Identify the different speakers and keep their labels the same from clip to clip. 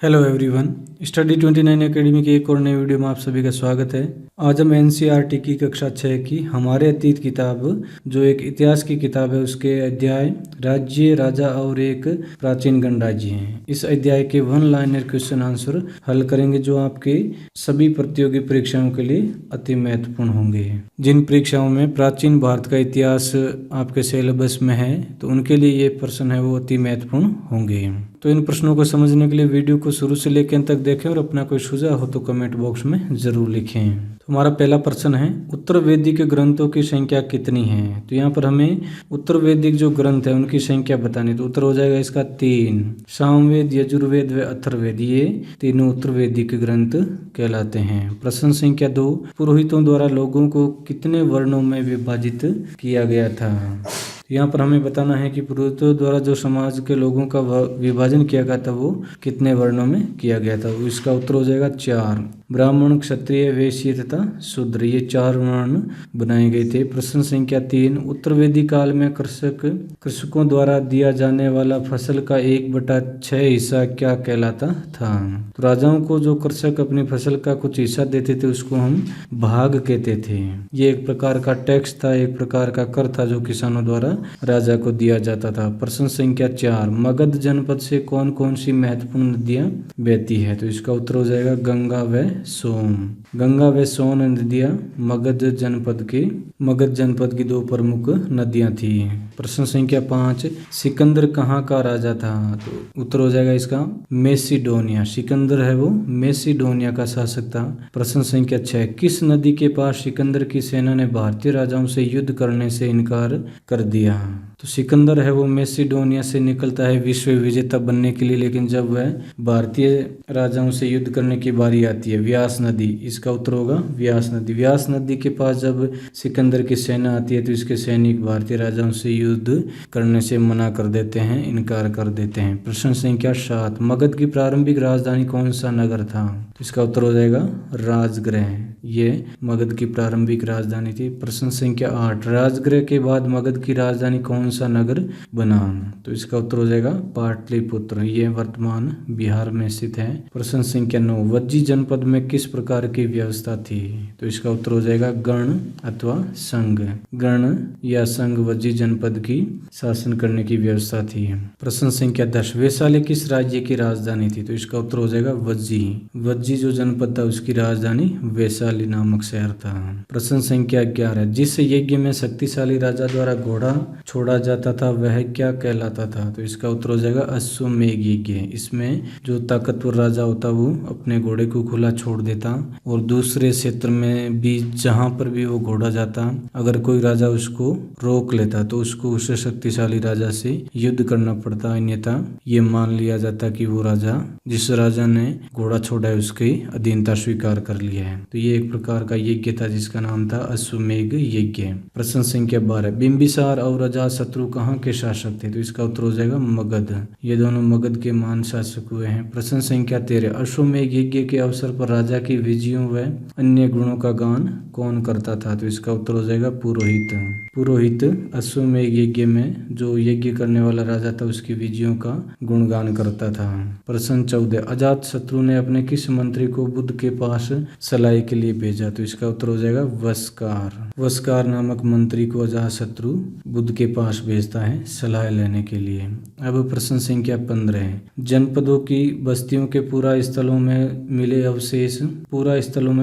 Speaker 1: Hello everyone, study 29 academy की एक और नई वीडियो में आप सभी का स्वागत है। आज हम एनसीईआरटी की कक्षा 6 की हमारे अतीत किताब, जो एक इतिहास की किताब है, उसके अध्याय राज्य, राजा और एक प्राचीन गणराज्य हैं। इस अध्याय के वन लाइनर क्वेश्चन आंसर हल करेंगे, जो आपके सभी प्रतियोगी परीक्षाओं के लिए अति महत्वपूर्ण होंगे। जिन परीक्षाओं में प्राचीन भारत का इतिहास आपके सिलेबस में है, तो उनके लिए ये प्रश्न है वो अति महत्वपूर्ण होंगे। तो इन प्रश्नों को समझने के लिए वीडियो को शुरू से लेकर अंत तक देखें और अपना कोई सुझाव हो तो कमेंट बॉक्स में जरूर लिखें। तो हमारा पहला प्रश्न है, उत्तर वैदिक ग्रंथों की संख्या कितनी है? तो यहाँ पर हमें उत्तर वैदिक जो ग्रंथ है उनकी संख्या बतानी। तो उत्तर हो जाएगा इसका 3। सामवेद, यजुर्वेद व अथर्ववेद, ये तीनों उत्तर वैदिक ग्रंथ कहलाते हैं। प्रश्न संख्या 2, पुरोहितों द्वारा लोगों को कितने वर्णों में विभाजित किया गया था? यहाँ पर हमें बताना है कि पुरोहितों द्वारा जो समाज के लोगों का विभाजन किया गया था वो कितने वर्णों में किया गया था। इसका उत्तर हो जाएगा 4। ब्राह्मण, क्षत्रिय, वैश्य तथा शूद्र, ये 4 वर्ण बनाए गए थे। प्रश्न संख्या 3, उत्तर वैदिक काल में कृषकों द्वारा दिया जाने वाला फसल का 1/6 हिस्सा क्या कहलाता था? तो राजाओं को जो कृषक अपनी फसल का कुछ हिस्सा देते थे उसको हम भाग कहते थे। ये एक प्रकार का टैक्स था, एक प्रकार का कर था जो किसानों द्वारा राजा को दिया जाता था। प्रश्न संख्या 4, मगध जनपद से कौन कौन सी महत्वपूर्ण नदियां बहती है? तो इसका उत्तर हो जाएगा गंगा व सोन। गंगा व सोन नदियां मगध जनपद की 2 प्रमुख नदियां थी। प्रश्न संख्या 5, सिकंदर कहाँ का राजा था? तो उत्तर हो जाएगा इसका मैसिडोनिया। सिकंदर है वो मैसिडोनिया का शासक था। प्रश्न संख्या 6, किस नदी के पास सिकंदर की सेना ने भारतीय राजाओं से युद्ध करने से इनकार कर दिया? तो सिकंदर है वो मैसिडोनिया से निकलता है विश्व विजेता बनने के लिए, लेकिन जब वह भारतीय राजाओं से युद्ध करने की बारी आती है, व्यास नदी, इसका उत्तर होगा व्यास नदी। व्यास नदी के पास जब सिकंदर की सेना आती है तो इसके सैनिक भारतीय राजाओं से युद्ध करने से मना कर देते हैं, इनकार कर देते हैं। प्रश्न संख्या 7, मगध की प्रारंभिक राजधानी कौन सा नगर था? तो इसका उत्तर हो जाएगा राजगृह। ये मगध की प्रारंभिक राजधानी थी। प्रश्न संख्या 8, राजगृह के बाद मगध की राजधानी कौन सा नगर बना? तो इसका उत्तर हो जाएगा पाटलिपुत्र, ये वर्तमान बिहार में स्थित है। प्रश्न संख्या 9, वज्जी जनपद में किस प्रकार की व्यवस्था थी? तो इसका उत्तर हो जाएगा गण अथवा संघ। गण या संघ वज्जी जनपद की शासन करने की व्यवस्था थी। प्रश्न संख्या 10, वैशाली किस राज्य की राजधानी थी? तो इसका उत्तर हो जाएगा वज्जी। वज्जी जो जनपद था उसकी राजधानी वैशाली नामक शहर था। प्रश्न संख्या 11, जिस यज्ञ में शक्तिशाली राजा द्वारा घोड़ा छोड़ा जाता था वह क्या कहलाता था? तो इसका उत्तर हो जाएगा अश्वमेध यज्ञ। इसमें जो ताकतवर राजा होता वो अपने घोड़े को खुला छोड़ देता और दूसरे क्षेत्र में भी जहां पर भी वो घोड़ा जाता, अगर कोई राजा उसको रोक लेता तो उसको उस शक्तिशाली राजा से युद्ध करना पड़ता, अन्यथा ये मान लिया जाता कि वो राजा, जिस राजा ने घोड़ा छोड़ा है, उसकी अधीनता स्वीकार कर लिया है। तो ये एक प्रकार का यज्ञ था जिसका नाम था अश्वमेध यज्ञ। प्रश्न संख्या 12, बिंबिसार और अजातशत्रु कहाँ के शासक थे? तो इसका उत्तर हो जाएगा मगध। ये दोनों मगध के महान शासक हुए हैं। प्रश्न संख्या 13, अश्वमेध यज्ञ के अवसर पर राजा की विजयों व अन्य गुणों का गान कौन करता था? तो इसका उत्तर हो जाएगा पुरोहित। पुरोहित अश्वमेध यज्ञ में जो यज्ञ करने वाला राजा था उसकी विजयों का गुणगान करता था। प्रश्न 14, अजातशत्रु ने अपने किस मंत्री को बुद्ध के पास सलाह के लिए भेजा? तो इसका उत्तर हो जाएगा वस्कार। वस्कार नामक मंत्री को अजातशत्रु बुद्ध के पास भेजता है सलाह लेने के लिए। अब प्रश्न संख्या 15, जनपदों की बस्तियों के पुरा स्थलों में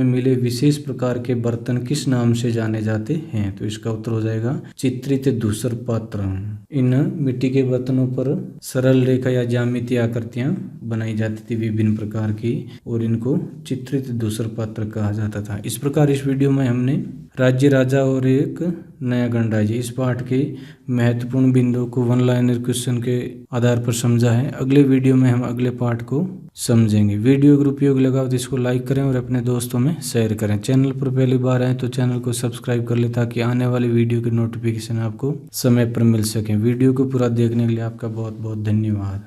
Speaker 1: मिले विशेष प्रकार के बर्तन किस नाम से जाने जाते हैं? तो इसका उत्तर हो जाएगा चित्रित धूसर पात्र। इन मिट्टी के बर्तनों पर सरल रेखा या ज्यामितीय आकृतियां बनाई जाती थी विभिन्न प्रकार की, और इनको चित्रित धूसर पात्र कहा जाता था। इस प्रकार इस वीडियो में हमने राज्य, राजा और एक नया गणराज्य, इस पाठ के महत्वपूर्ण बिंदुओं को वन लाइनर क्वेश्चन के आधार पर समझा है। अगले वीडियो में हम अगले पाठ को समझेंगे। वीडियो अगर उपयोगी लगा तो इसको लाइक करें और अपने दोस्तों में शेयर करें। चैनल पर पहली बार आए तो चैनल को सब्सक्राइब कर ले ताकि आने वाली वीडियो की नोटिफिकेशन आपको समय पर मिल सके। वीडियो को पूरा देखने के लिए आपका बहुत बहुत धन्यवाद।